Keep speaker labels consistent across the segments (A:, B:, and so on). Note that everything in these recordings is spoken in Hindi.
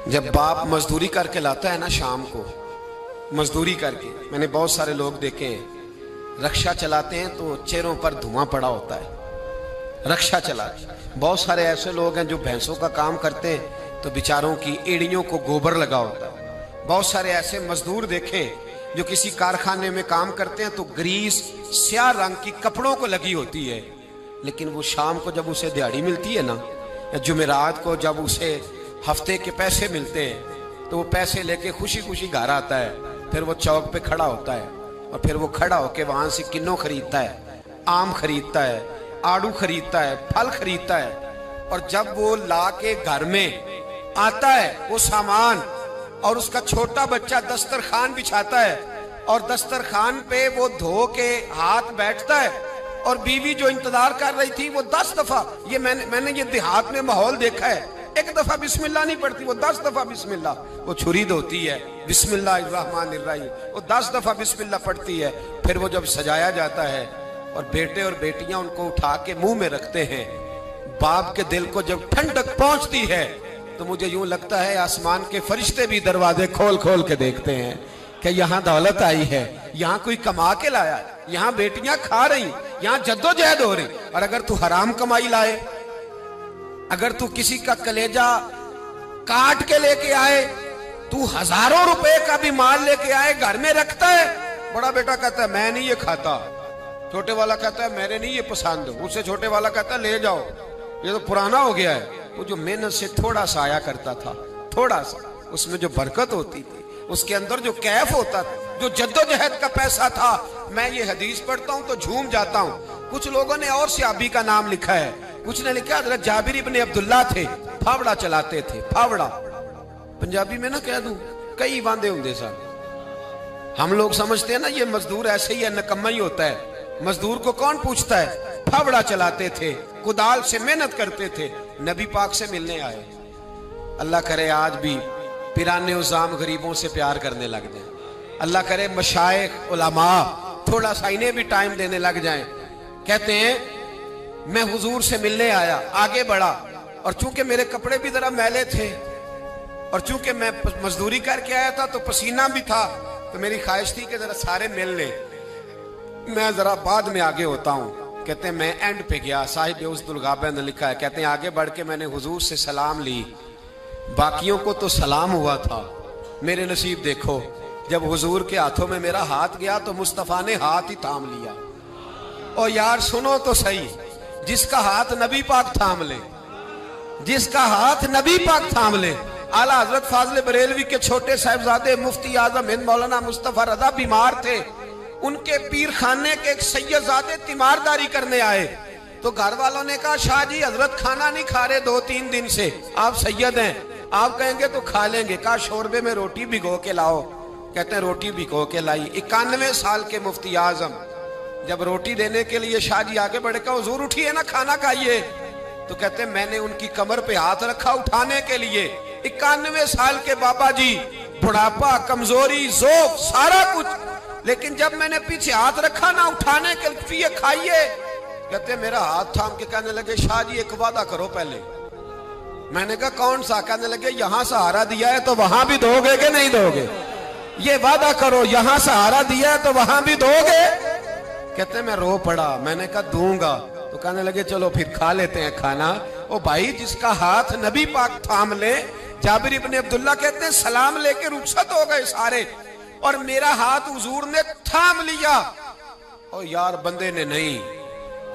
A: जब बाप मजदूरी करके लाता है ना शाम को, मजदूरी करके, मैंने बहुत सारे लोग देखे हैं, रक्षा चलाते हैं तो चेहरों पर धुआं पड़ा होता है, रक्षा चलाते। बहुत सारे ऐसे लोग हैं जो भैंसों का काम करते हैं तो बेचारों की एड़ियों को गोबर लगा होता है। बहुत सारे ऐसे मजदूर देखे जो किसी कारखाने में काम करते हैं तो ग्रीस स्याह रंग की कपड़ों को लगी होती है, लेकिन वो शाम को जब उसे दिहाड़ी मिलती है ना, या जुमेरात को जब उसे हफ्ते के पैसे मिलते हैं तो वो पैसे लेके खुशी खुशी घर आता है। फिर वो चौक पे खड़ा होता है और फिर वो खड़ा होके वहां से किन्नो खरीदता है, आम खरीदता है, आड़ू खरीदता है, फल खरीदता है, और जब वो ला के घर में आता है वो सामान, और उसका छोटा बच्चा दस्तरखान बिछाता है और दस्तरखान पे वो धो के हाथ बैठता है, और बीवी जो इंतजार कर रही थी वो 10 दफा, ये मैंने ये देहात में माहौल देखा है, एक दफा बिस्मिल्लाह नहीं पढ़ती, वो 10 दफा बिस्मिल्लाह। वो छुरी धोती है, बिस्मिल्लाहिर्रहमानिर्रहीम, वो 10 दफा बिस्मिल्लाह पढ़ती है। फिर वो जब सजाया जाता है और बेटे और बेटियां उनको उठा के मुंह में रखते हैं, बाप के दिल को जब ठंडक पहुंचती है तो मुझे यूं लगता है आसमान के फरिश्ते भी दरवाजे खोल खोल के देखते हैं कि यहाँ दौलत आई है, यहाँ कोई कमा के लाया, यहाँ बेटियां खा रही, यहाँ जद्दोजहद हो रही। और अगर तू हराम कमाई लाए, अगर तू किसी का कलेजा काट के लेके आए, तू हजारों रुपए का भी माल लेके आए, घर में रखता है, बड़ा बेटा कहता है मैं नहीं ये खाता, छोटे वाला कहता है मेरे नहीं ये पसंद, उससे छोटे वाला कहता है ले जाओ ये तो पुराना हो गया है। वो जो मेहनत से थोड़ा सा आया करता था, थोड़ा सा, उसमें जो बरकत होती थी, उसके अंदर जो कैफ होता था, जो जद्दोजहद का पैसा था। मैं ये हदीस पढ़ता हूँ तो झूम जाता हूँ। कुछ लोगों ने और सहाबी का नाम लिखा है, कुछ ने लिखा हज़रत जाबिर इब्ने अब्दुल्ला थे, फावड़ा चलाते थे, फावड़ा पंजाबी में ना कह दूं, कई वांदे होंगे सन। हम लोग समझते हैं ना ये मजदूर ऐसे ही है, नकम्मा ही होता है। मजदूर को कौन पूछता है? फावड़ा चलाते थे, कुदाल से मेहनत करते थे, नबी पाक से मिलने आए। अल्लाह करे आज भी पिराने उजाम गरीबों से प्यार करने लग जाए। अल्लाह करे मशाइख उलमा थोड़ा सा इन्हें भी टाइम देने लग जाएं। कहते हैं मैं हुजूर से मिलने आया, आगे बढ़ा, और चूंकि मेरे कपड़े भी जरा मैले थे और चूंकि मैं मजदूरी करके आया था तो पसीना भी था, तो मेरी ख्वाहिश थी कि जरा सारे मिल ले, मैं जरा बाद में आगे होता हूँ। कहते हैं मैं एंड पे गया, साहिब उस्दुल गाबा ने लिखा है, कहते हैं आगे बढ़ के मैंने हुजूर से सलाम ली, बाकियों को तो सलाम हुआ था, मेरे नसीब देखो जब हुजूर के हाथों में मेरा हाथ गया तो मुस्तफा ने हाथ ही थाम लिया। और यार सुनो तो सही, जिसका हाथ नबी पाक थाम ले, जिसका हाथ नबी पाक थाम ले। आला हजरत फाजले बरेलवी के छोटे साहिबजादे मुफ्ती आजम हिंद मौलाना मुस्तफा रजा बीमार थे, उनके पीर खाने के एक सैयदजादे तीमारदारी करने आए, तो घर वालों ने कहा शाह जी हजरत खाना नहीं खा रहे 2-3 दिन से, आप सैयद हैं, आप कहेंगे तो खा लेंगे। कहा शोरबे में रोटी भिगो के लाओ। कहते हैं रोटी भिगो के लाई। 91 साल के मुफ्ती आजम जब रोटी देने के लिए शाह जी आगे बढ़े, कहा हुजूर उठिए ना, खाना खाइए। तो कहते हैं मैंने उनकी कमर पे हाथ रखा उठाने के लिए। 91 साल के बाबा जी, बुढ़ापा, कमजोरी, जोफ, सारा कुछ, लेकिन जब मैंने पीछे हाथ रखा ना उठाने के लिए, खाइए। कहते मेरा हाथ थाम के कहने लगे शाह जी एक वादा करो पहले। मैंने कहा कौन सा? कहने लगे यहां सहारा दिया है तो वहां भी दोगे कि नहीं दोगे? ये वादा करो, यहां सहारा दिया है तो वहां भी दोगे? कहते मैं रो पड़ा। मैंने कहा दूंगा। तो कहने लगे चलो फिर खा लेते हैं खाना। ओ भाई जिसका हाथ नबी पाक थाम ले, जाबिर इब्ने अब्दुल्ला कहते हैं सलाम लेके रुखसत हो गए सारे, और मेरा हाथ हुजूर ने थाम लिया। और यार बंदे ने नहीं,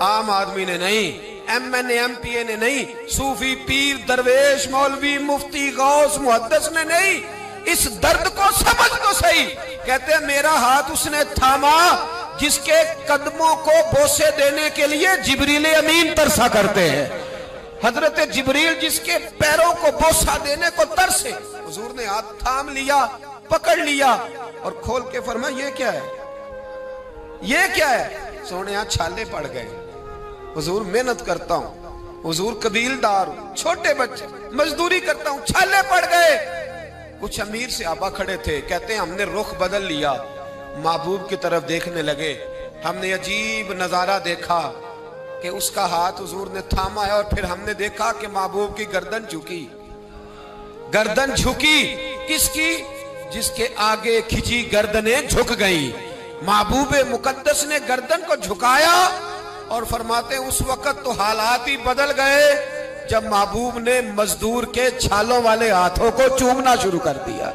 A: आम आदमी ने नहीं, MNA MPA ने नहीं, सूफी पीर दरवेश मौलवी मुफ्ती गौस मुहद्दिस ने नहीं, इस दर्द को समझ तो सही। कहते हैं मेरा हाथ उसने थामा जिसके कदमों को बोसे देने के लिए जिब्रील अमीन तरसा करते हैं। हजरत जिब्रील जिसके पैरों को बोसा देने को तरसे, हुजूर ने हाथ थाम लिया, पकड़ लिया और खोल के फरमाया ये क्या है, ये क्या है? सोने यहाँ छाले पड़ गए। हुजूर मेहनत करता हूँ, हुजूर कबीलदार हूँ, छोटे बच्चे मजदूरी करता हूँ, छाले पड़ गए। कुछ अमीर सहाबा खड़े थे, कहते हैं हमने रुख बदल लिया, महबूब की तरफ देखने लगे। हमने अजीब नजारा देखा कि उसका हाथ हुजूर ने थामा है और फिर हमने देखा कि महबूब की गर्दन झुकी। गर्दन झुकी किसकी? जिसके आगे खिंची गर्दनें झुक गई। महबूबे मुकद्दस ने गर्दन को झुकाया और फरमाते उस वक्त तो हालात ही बदल गए जब महबूब ने मजदूर के छालों वाले हाथों को चूमना शुरू कर दिया।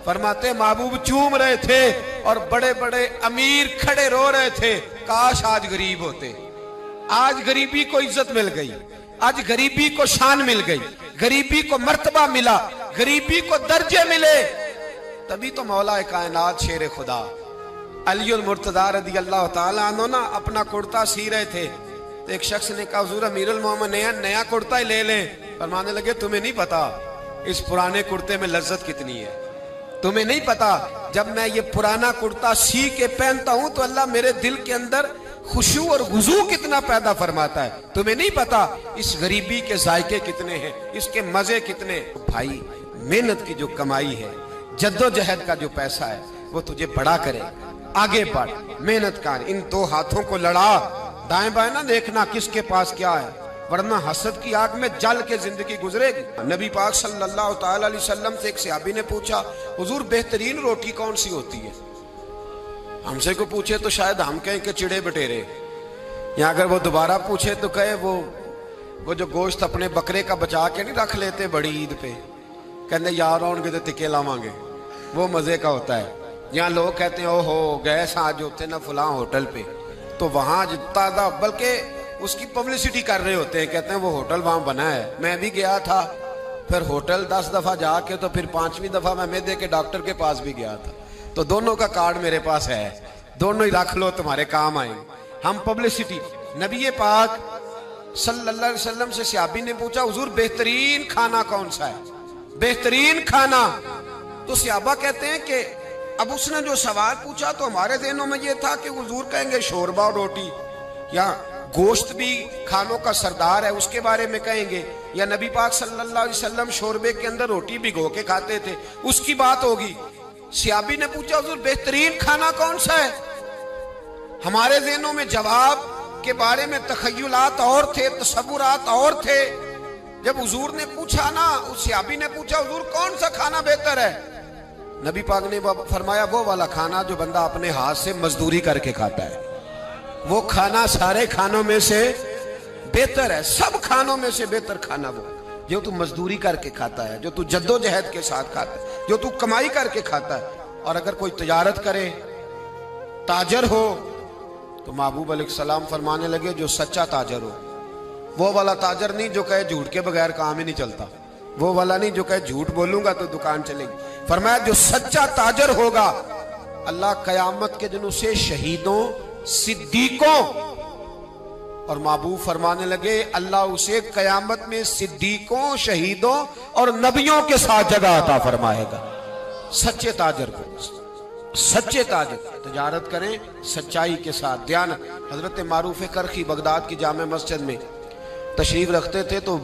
A: फरमाते महबूब चूम रहे थे और बड़े बड़े अमीर खड़े रो रहे थे, काश आज गरीब होते। आज गरीबी को इज्जत मिल गई, आज गरीबी को शान मिल गई, गरीबी को मर्तबा मिला, गरीबी को दर्जे मिले। तभी तो मौला कायनात शेर खुदा अली मुर्तदा रदी अल्लाह ताला अन्हु ना अपना कुर्ता सी रहे थे तो एक शख्स ने कहा हुजूर अमीरुल मोमिनीन नया कुर्ता ही ले लें। फरमाने लगे तुम्हें नहीं पता इस पुराने कुर्ते में लज्जत कितनी है, तुम्हें नहीं पता जब मैं ये पुराना कुर्ता सी के पहनता हूं तो अल्लाह मेरे दिल के अंदर खुशू और गुजू कितना पैदा फरमाता है, तुम्हें नहीं पता इस गरीबी के जायके कितने हैं, इसके मजे कितने। भाई मेहनत की जो कमाई है, जद्दोजहद का जो पैसा है वो तुझे बड़ा करे, आगे बढ़, मेहनत कर, इन दो हाथों को लड़ा, दाएं बाएं ना देखना किसके पास क्या है, वरना हसद की आग में जल के जिंदगी गुजरेगी। नबी पाक सल्लल्लाहु ताला अलैहि वसल्लम से एक सहाबी ने पूछा हुजूर बेहतरीन रोटी कौन सी होती है? हमसे को पूछे तो शायद हम कहें कि चिड़े बटेरे, या अगर वो दोबारा पूछे तो कहे वो जो गोश्त अपने बकरे का बचा के नहीं रख लेते बड़ी ईद पे, कहते यार आउणगे तो टिके लावांगे, वो मजे का होता है। यहाँ लोग कहते हैं ओहो गए आज होते ना फलां होटल पे, तो वहां ताजा बल्कि उसकी पब्लिसिटी कर रहे होते हैं, कहते हैं वो होटल वहां बना है। मैं भी गया था, फिर होटल 10 दफा जाके तो फिर 5वीं दफा मैं मैदे के डॉक्टर के पास भी गया था, तो दोनों का कार्ड मेरे पास है, दोनों ही रख लो तुम्हारे काम आएंगे। हम पब्लिसिटी। नबी पाक सल्लल्लाहु अलैहि वसल्लम से सहाबी ने पूछा हुजूर बेहतरीन खाना कौन सा है, बेहतरीन खाना? तो सहाबा कहते हैं कि अब उसने जो सवाल पूछा तो हमारे ज़हनों में ये था कि हुजूर कहेंगे शोरबा और रोटी, या गोश्त भी खानों का सरदार है उसके बारे में कहेंगे, या नबी पाक सल्लल्लाहु अलैहि वसल्लम शोरबे के अंदर रोटी भिगो के खाते थे उसकी बात होगी। सहाबी ने पूछा हुजूर बेहतरीन खाना कौन सा है? हमारे ज़हनों में जवाब के बारे में तखय्युलात और थे, तसव्वुरात और थे। जब हुजूर ने पूछा ना, उस सहाबी ने पूछा हुजूर कौन सा खाना बेहतर है? नबी पाक ने फरमाया वो वाला खाना जो बंदा अपने हाथ से मजदूरी करके खाता है, वो खाना सारे खानों में से बेहतर है, सब खानों में से बेहतर खाना वो जो तू मजदूरी करके खाता है, जो तू जद्दोजहद के साथ खाता है, जो तू कमाई करके खाता है। और अगर कोई तिजारत करे, ताजर हो, तो महबूब अलैहिस्सलाम फरमाने लगे जो सच्चा ताजर हो, वो वाला ताजर नहीं जो कहे झूठ के बगैर काम ही नहीं चलता, वो वाला नहीं जो कहे झूठ बोलूंगा तो दुकान चलेगी। फरमाया जो सच्चा ताजर होगा अल्लाह कयामत के दिन उसे शहीदों, सिद्दीकों, और महबूब फरमाने लगे अल्लाह उसे कयामत में सिद्दीकों, शहीदों और नबियों के साथ जगह अता फरमाएगा। सच्चे ताजर को, सच्चे ताजर तिजारत करें सच्चाई के साथ। ध्यान, हजरत मारूफ करखी बगदाद की जामे मस्जिद में तशरीफ रखते थे तो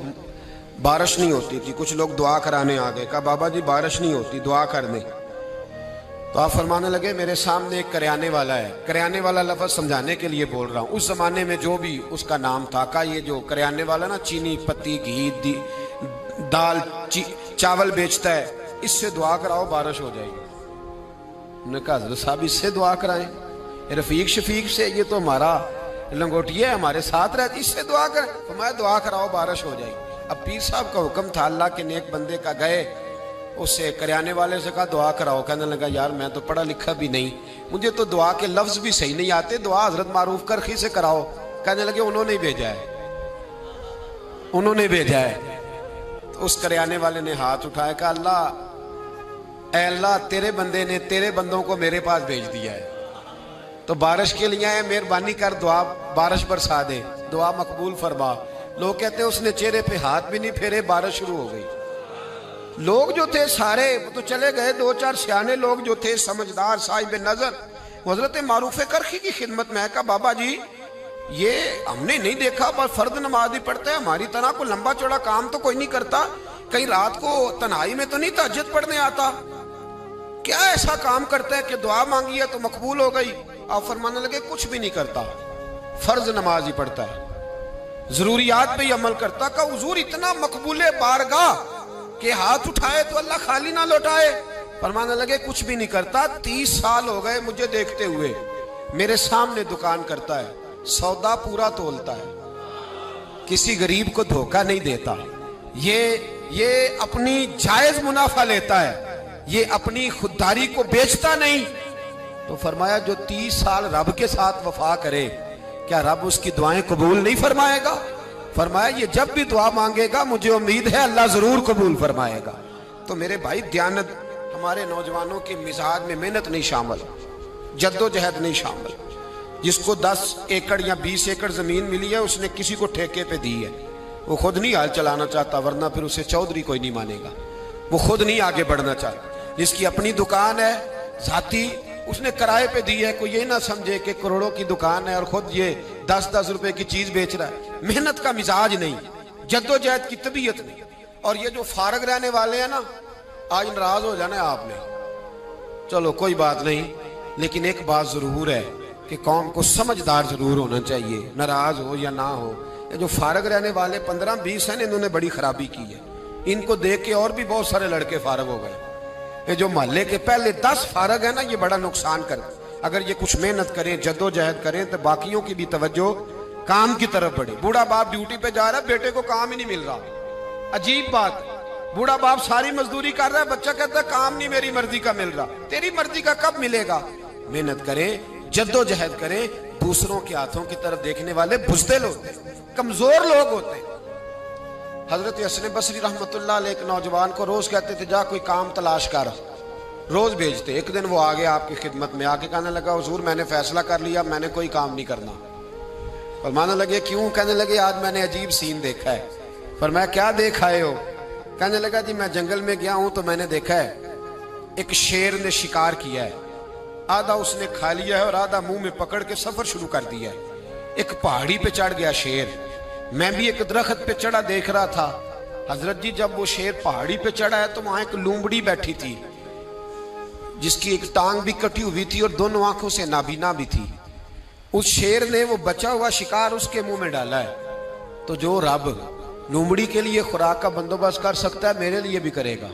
A: बारिश नहीं होती थी, कुछ लोग दुआ कराने आ गए, कहा बाबा जी बारिश नहीं होती दुआ कर दें। तो आप फरमाने लगे मेरे सामने एक करियाने वाला है, करियाने वाला लफ्ज़ समझाने के लिए बोल रहा हूँ, उस जमाने में जो भी उसका नाम था, का ये जो करियाने वाला ना चीनी, पत्ती, घी, दाल, चावल बेचता है, इससे दुआ कराओ बारिश हो जाएगी। उन्होंने कहा हज़रत साहब इससे दुआ कराएं, रफीक शफीक से, ये तो हमारा लंगोटिया है, हमारे साथ रहती, इससे दुआ करें। तो मैं दुआ कराओ बारिश हो जाएगी। अब पीर साहब का हुक्म था, अल्लाह के नेक बंदे का, गए उससे करियाने वाले से कहा दुआ कराओ। कहने लगा यार मैं तो पढ़ा लिखा भी नहीं, मुझे तो दुआ के लफ्ज भी सही नहीं आते, दुआ हजरत मारूफ करखी से कराओ। कहने लगे उन्होंने भेजा है, उन्होंने भेजा है। तो उस करियाने वाले ने हाथ उठाया, कहा अल्लाह, ऐ अल्लाह तेरे बंदे ने तेरे बंदों को मेरे पास भेज दिया है, तो बारिश के लिए आए, मेहरबानी कर दुआ बारिश बरसा दे, दुआ मकबूल फरमा। लोग कहते हैं उसने चेहरे पे हाथ भी नहीं फेरे, बारिश शुरू हो गई। लोग जो थे सारे तो चले गए, 2-4 सियाने लोग जो थे समझदार साहिब नजर, हजरत मारूफ करखी की खिदमत में, कहा बाबा जी ये हमने नहीं देखा, पर फर्द नमाज ही पढ़ते हैं, हमारी तरह को लंबा चौड़ा काम तो कोई नहीं करता, कहीं रात को तन्हाई में तो नहीं तहज्जुद पढ़ने आता, क्या ऐसा काम करता है कि दुआ मांगी है तो मकबूल हो गई? आप फरमाने लगे कुछ भी नहीं करता, फर्ज नमाज ही पढ़ता है, जरूरियात पे ही अमल करता। का हुजूर इतना मकबूले बारगाह कि हाथ उठाए तो अल्लाह खाली ना लौटाए। फरमाने लगे कुछ भी नहीं करता, 30 साल हो गए मुझे देखते हुए, मेरे सामने दुकान करता है, सौदा पूरा तोलता है, किसी गरीब को धोखा नहीं देता, ये अपनी जायज मुनाफा लेता है, ये अपनी खुददारी को बेचता नहीं। तो फरमाया जो 30 साल रब के साथ वफा करे, क्या रब उसकी दुआएं कबूल नहीं फरमाएगा? फरमाया ये जब भी दुआ मांगेगा मुझे उम्मीद है अल्लाह जरूर कबूल फरमाएगा। तो मेरे भाई दयानत, हमारे नौजवानों के मिजाज में मेहनत नहीं शामिल, जद्दोजहद नहीं शामिल। जिसको 10 एकड़ या 20 एकड़ जमीन मिली है उसने किसी को ठेके पे दी है, वो खुद नहीं हाल चलाना चाहता, वरना फिर उसे चौधरी कोई नहीं मानेगा। वो खुद नहीं आगे बढ़ना चाहता। जिसकी अपनी दुकान है जाती, उसने किराए पे दी है, कोई ये ना समझे कि करोड़ों की दुकान है और खुद ये 10-10 रुपए की चीज बेच रहा है। मेहनत का मिजाज नहीं, जद्दोजहद की तबीयत नहीं। और ये जो फारग रहने वाले हैं ना, आज नाराज हो जाना आपने, चलो कोई बात नहीं, लेकिन एक बात जरूर है कि कौम को समझदार जरूर होना चाहिए, नाराज हो या ना हो। ये जो फारग रहने वाले 15-20 हैं, इन्होंने बड़ी खराबी की है। इनको देख के और भी बहुत सारे लड़के फारग हो गए। ये जो मोहल्ले के पहले 10 फारग है ना, ये बड़ा नुकसान कर। अगर ये कुछ मेहनत करें, जद्दोजहद करें, तो बाकियों की भी तवज्जो काम की तरफ बढ़े। बूढ़ा बाप ड्यूटी पे जा रहा है, बेटे को काम ही नहीं मिल रहा, अजीब बात। बूढ़ा बाप सारी मजदूरी कर रहा है, बच्चा कहता है काम नहीं मेरी मर्जी का मिल रहा। तेरी मर्जी का कब मिलेगा? मेहनत करें, जद्दोजहद करें। दूसरों के हाथों की तरफ देखने वाले बुज़दिल होते हैं, कमजोर लोग होते हैं। हजरत हसन बसरी रहमतुल्लाह अलैह एक नौजवान को रोज कहते थे जा कोई काम तलाश कर, रोज भेजते। एक दिन वो आ गया आपकी खिदमत में, आके कहने लगा हुजूर मैंने फैसला कर लिया, मैंने कोई काम नहीं करना। फरमाने लगे क्यों? कहने लगे आज मैंने अजीब सीन देखा है। फरमाया क्या देख आए हो? कहने लगा जी मैं जंगल में गया हूं तो मैंने देखा है एक शेर ने शिकार किया है, आधा उसने खा लिया है और आधा मुंह में पकड़ के सफर शुरू कर दिया है। एक पहाड़ी पे चढ़ गया शेर, मैं भी एक दरख्त पे चढ़ा देख रहा था। हजरत जी जब वो शेर पहाड़ी पे चढ़ा है तो वहां एक लूमड़ी बैठी थी जिसकी एक टांग भी कटी हुई थी और दोनों आंखों से नाबीना भी थी। उस शेर ने वो बचा हुआ शिकार उसके मुंह में डाला है। तो जो रब लूमड़ी के लिए खुराक का बंदोबस्त कर सकता है मेरे लिए भी करेगा,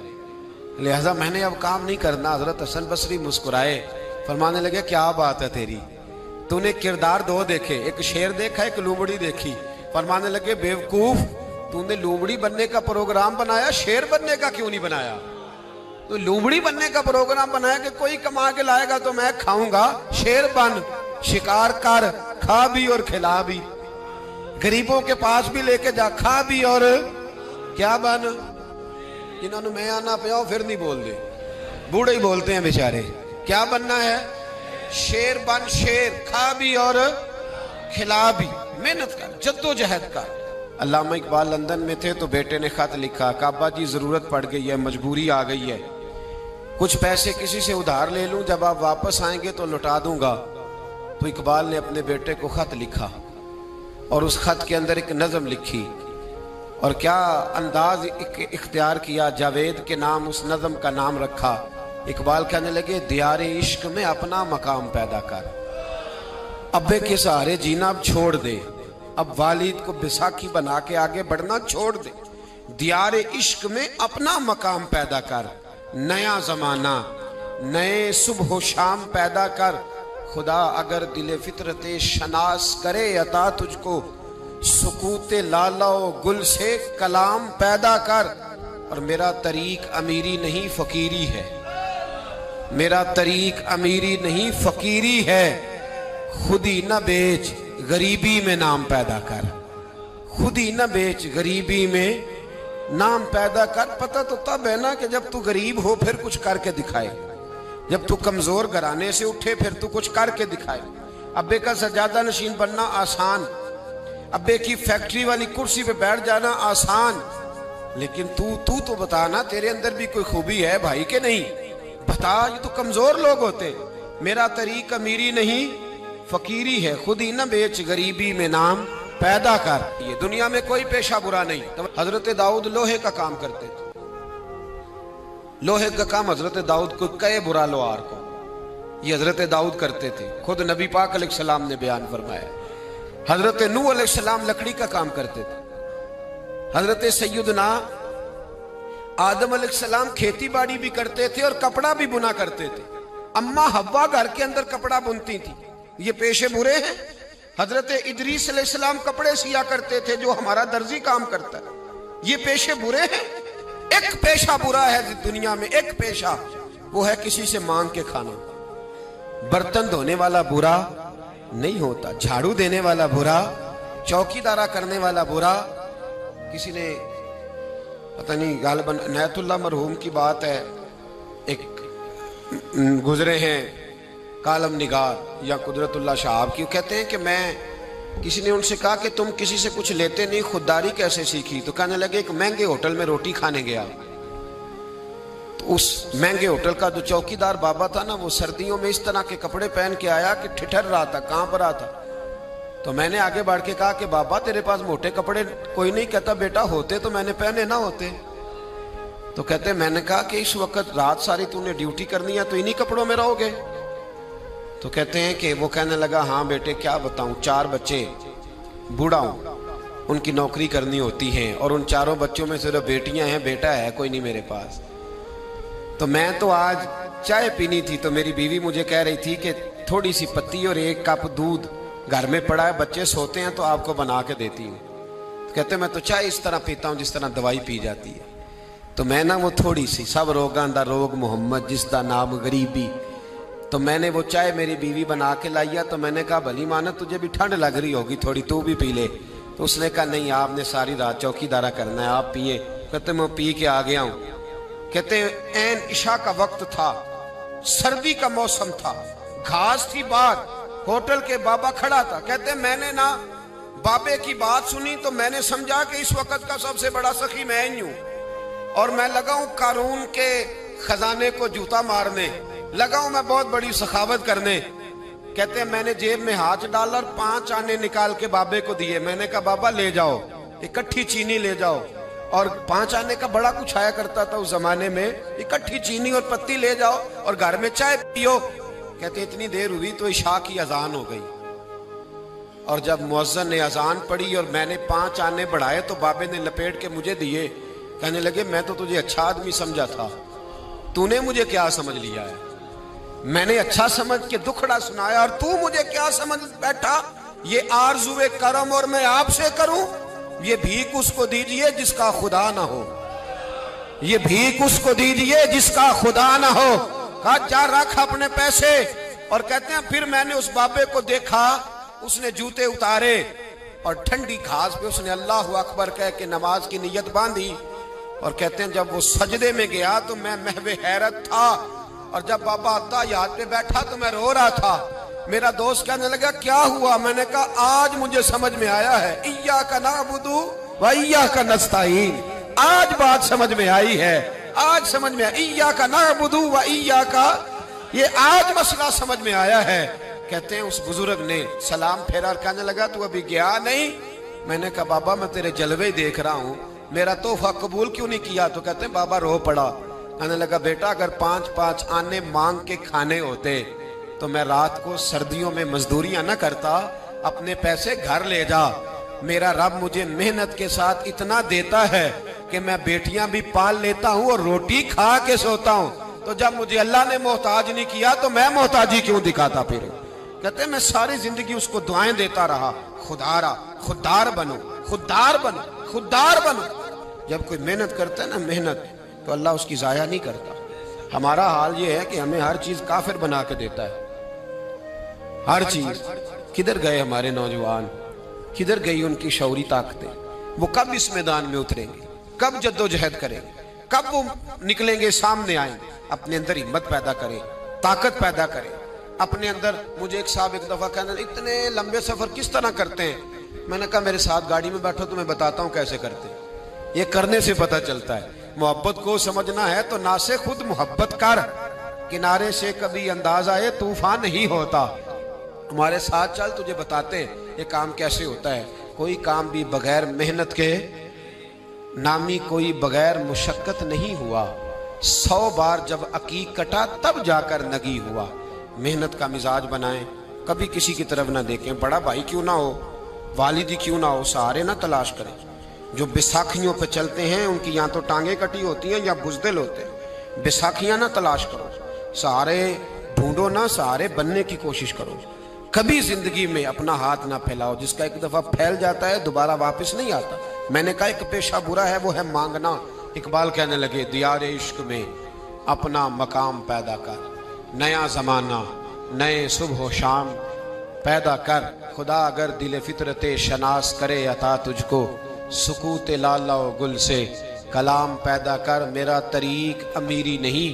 A: लिहाजा मैंने अब काम नहीं करना। हजरत हसन बसरी मुस्कुराए, फरमाने लगे क्या बात है तेरी, तूने किरदार दो देखे, एक शेर देखा एक लूमड़ी देखी। फरमाने लगे बेवकूफ, तूने लूमड़ी बनने का प्रोग्राम बनाया, शेर बनने का क्यों नहीं बनाया? तो लूमड़ी बनने का प्रोग्राम बनाया कि कोई कमा के लाएगा तो मैं खाऊंगा, शेर बन, शिकार कर, खा भी और खिला भी, गरीबों के पास भी लेके जा, खा भी और क्या बन। जिन्होंने मैं आना पिया फिर नहीं बोल दे, बूढ़े ही बोलते हैं बेचारे। क्या बनना है? शेर बन, शेर, खा भी और खिला भी, मेहनत कर, जद्दोजहद कर। अल्लामा इकबाल लंदन में थे तो बेटे ने खत लिखा, काबा जी जरूरत पड़ गई है, मजबूरी आ गई है, कुछ पैसे किसी से उधार ले लूं, जब आप वापस आएंगे तो लौटा दूंगा। तो इकबाल ने अपने बेटे को खत लिखा और उस खत के अंदर एक नज़म लिखी और क्या अंदाज इख्तियार किया, जावेद के नाम उस नज़म का नाम रखा। इकबाल कहने लगे दियारे इश्क में अपना मकाम पैदा कर, अब्बे के सहारे जीना अब छोड़ दे, अब वालिद को बैसाखी बना के आगे बढ़ना छोड़ दे। दियारे इश्क में अपना मकाम पैदा कर, नया जमाना नए सुबह शाम पैदा कर। खुदा अगर दिले फितरते शनास करे अता तुझको, सुकूते लाला गुल से कलाम पैदा कर। और मेरा तरीक अमीरी नहीं फकीरी है, मेरा तरीक अमीरी नहीं फकीरी है, खुद ही न बेच गरीबी में नाम पैदा कर, खुद ही न बेच गरीबी में नाम पैदा कर। पता तो तब है ना कि जब तू गरीब हो फिर कुछ करके दिखाए, जब तू कमजोर घराने से उठे फिर तू कुछ करके दिखाए। अब्बे का सजादा नशीन बनना आसान, अब्बे की फैक्ट्री वाली कुर्सी पे बैठ जाना आसान, लेकिन तू तो बता ना, तेरे अंदर भी कोई खूबी है भाई के नहीं? बता, ये तो कमजोर लोग होते। मेरा तरीक अमीरी नहीं फकीरी है, खुद ही न बेच गरीबी में नाम पैदा कर। ये दुनिया में कोई पेशा बुरा नहीं। तो हजरत दाऊद लोहे का काम करते थे, लोहे का काम हजरत दाऊद को कहे बुरा लोहार को, ये हजरत दाऊद करते थे, खुद नबी पाक अलैहिस्सलाम ने बयान फरमाया। हजरत नूह अलैहिस्सलाम लकड़ी का काम करते थे, हजरत सैयदना आदम अलैहिस्सलाम खेती बाड़ी भी करते थे और कपड़ा भी बुना करते थे। अम्मा हव्वा घर के अंदर कपड़ा बुनती थी। ये पेशे बुरे हैं? हजरत इदरीस अलैहिस्सलाम कपड़े सिया करते थे, जो हमारा दर्जी काम करता है। ये पेशे बुरे हैं? एक पेशा बुरा है दुनिया में, एक पेशा, वो है किसी से मांग के खाना। बर्तन धोने वाला बुरा नहीं होता, झाड़ू देने वाला बुरा, चौकीदारा करने वाला बुरा। किसी ने पता नहीं, गालिबन नयतुल्लाह मरहूम की बात है, एक गुजरे हैं कालम निगार या कुदरतुल्लाह शाहब की, कहते हैं कि मैं, किसी ने उनसे कहा कि तुम किसी से कुछ लेते नहीं, खुददारी कैसे सीखी? तो कहने लगे एक महंगे होटल में रोटी खाने गया, तो उस महंगे होटल का जो चौकीदार बाबा था ना, वो सर्दियों में इस तरह के कपड़े पहन के आया कि ठिठर रहा था, कांप रहा था। तो मैंने आगे बढ़ के कहा कि बाबा तेरे पास मोटे कपड़े कोई नहीं? कहता बेटा होते तो मैंने पहने ना होते। तो कहते मैंने कहा कि इस वक्त रात सारी तूने ड्यूटी करनी है तो इन्हीं कपड़ों में रहोगे? तो कहते हैं कि वो कहने लगा हाँ बेटे क्या बताऊं, 4 बच्चे, बूढ़ा हूं, उनकी नौकरी करनी होती है और उन 4 बच्चों में सिर्फ बेटियां हैं, बेटा है कोई नहीं मेरे पास। तो मैं तो आज चाय पीनी थी तो मेरी बीवी मुझे कह रही थी कि थोड़ी सी पत्ती और 1 कप दूध घर में पड़ा है, बच्चे सोते हैं तो आपको बना के देती हूँ। तो कहते मैं तो चाय इस तरह पीता हूँ जिस तरह दवाई पी जाती है। तो मैं ना वो थोड़ी सी, सब रोगां दा रोग मोहम्मद जिसका नाम गरीबी, तो मैंने वो चाय मेरी बीवी बना के लाई। तो मैंने कहा भली माना तुझे भी ठंड लग रही होगी थोड़ी, तू भी पी ले। तो उसने कहा नहीं आपने सारी रात चौकीदारा करना है, आप पिए। कहते मैं पी के आ गया हूँ। कहते ऐन इशा का वक्त था, सर्दी का मौसम था, घास थी बाहर, होटल के बाबा खड़ा था। कहते मैंने ना बाबे की बात सुनी तो मैंने समझा कि इस वक्त का सबसे बड़ा सखी मैं ही हूं, और मैं लगा हूं कारून के खजाने को जूता मारने, लगा हूं मैं बहुत बड़ी सखावत करने। कहते मैंने जेब में हाथ डाला और 5 आने निकाल के बाबे को दिए। मैंने कहा बाबा ले जाओ, इकट्ठी चीनी ले जाओ। और 5 आने का बड़ा कुछ आया करता था उस जमाने में, इकट्ठी चीनी और पत्ती ले जाओ और घर में चाय पियो। कहते इतनी देर हुई तो इशा की अजान हो गई, और जब मुअज्जिन ने अजान पढ़ी और मैंने 5 आने बढ़ाए तो बाबे ने लपेट के मुझे दिए। कहने लगे मैं तो तुझे अच्छा आदमी समझा था, तूने मुझे क्या समझ लिया है? मैंने अच्छा समझ के दुखड़ा सुनाया और तू मुझे क्या समझ बैठा? ये आरज़ुए करम और मैं आपसे करूं? ये भीख उसको दीजिए जिसका खुदा ना हो, ये भीख उसको दीजिए जिसका खुदा ना हो। कहा जा रख अपने पैसे। और कहते हैं फिर मैंने उस बाबे को देखा, उसने जूते उतारे और ठंडी घास पे उसने अल्लाह अकबर कह के नमाज की नियत बांधी। और कहते हैं जब वो सजदे में गया तो मैं महवे हैरत था, और जब बाबा अत्ताहियात पे बैठा तो मैं रो रहा था। मेरा दोस्त कहने लगा क्या हुआ? मैंने कहा आज मुझे समझ में आया है, इय्याका नअबुदु व इय्याका नस्तईन। आज बात समझ में आई है, आज समझ में आया, इय्याका नअबुदु व इय्याका, ये आज मसला समझ में आया है। कहते हैं उस बुजुर्ग ने सलाम फेरा और कहने लगा तू अभी गया नहीं? मैंने कहा बाबा मैं तेरे जलवे देख रहा हूँ, मेरा तोहफा कबूल क्यों नहीं किया? तो कहते हैं बाबा रो पड़ा। कहने लगा बेटा अगर 5-5 आने मांग के खाने होते तो मैं रात को सर्दियों में मजदूरियां न करता, अपने पैसे घर ले जा। मेरा रब मुझे मेहनत के साथ इतना देता है कि मैं बेटियां भी पाल लेता हूं और रोटी खा के सोता हूं। तो जब मुझे अल्लाह ने मोहताज नहीं किया तो मैं मोहताजी क्यों दिखाता फिर? कहते मैं सारी जिंदगी उसको दुआएं देता रहा, खुदारा खुददार बनो, खुददार बनो, खुददार बनो। जब कोई मेहनत करता है ना, मेहनत, तो अल्लाह उसकी जाया नहीं करता। हमारा हाल ये है कि हमें हर चीज काफिर बना के देता है, हर चीज। किधर गए हमारे नौजवान, किधर गई उनकी शौरी ताकतें? वो कब इस मैदान में उतरेंगे, कब जद्दोजहद करेंगे, कब वो निकलेंगे, सामने आएंगे? अपने अंदर हिम्मत पैदा करें, ताकत पैदा करें अपने अंदर। मुझे एक साहब एक दफा कहने इतने लंबे सफर किस तरह करते हैं? मैंने कहा मेरे साथ गाड़ी में बैठो तो मैं बताता हूँ कैसे करते हैं। ये करने से पता चलता है। मोहब्बत को समझना है तो ना से खुद मोहब्बत कर, किनारे से कभी अंदाज आए तूफान नहीं होता। हमारे साथ चल, तुझे बताते हैं ये काम कैसे होता है। कोई काम भी बगैर मेहनत के नामी, कोई बगैर मुशक्कत नहीं हुआ। 100 बार जब अकीक कटा तब जाकर नगी हुआ। मेहनत का मिजाज बनाएं, कभी किसी की तरफ ना देखें। बड़ा भाई क्यों ना हो, वालिदी क्यों ना हो, सहारे ना तलाश करें। जो बैसाखियों पे चलते हैं उनकी या तो टांगे कटी होती हैं या बुजदिल होते हैं। बैसाखियां ना तलाश करो, सहारे ढूंढो ना, सहारे बनने की कोशिश करो। कभी जिंदगी में अपना हाथ ना फैलाओ, जिसका एक दफा फैल जाता है दोबारा वापस नहीं आता। मैंने कहा एक पेशा बुरा है, वो है मांगना। इकबाल कहने लगे दियारे इश्क में अपना मकाम पैदा कर, नया जमाना नए सुबह शाम पैदा कर। खुदा अगर दिल फितरते शनास करे अता तुझको, सुकूत लाला गुल से कलाम पैदा कर। मेरा तरीक अमीरी नहीं,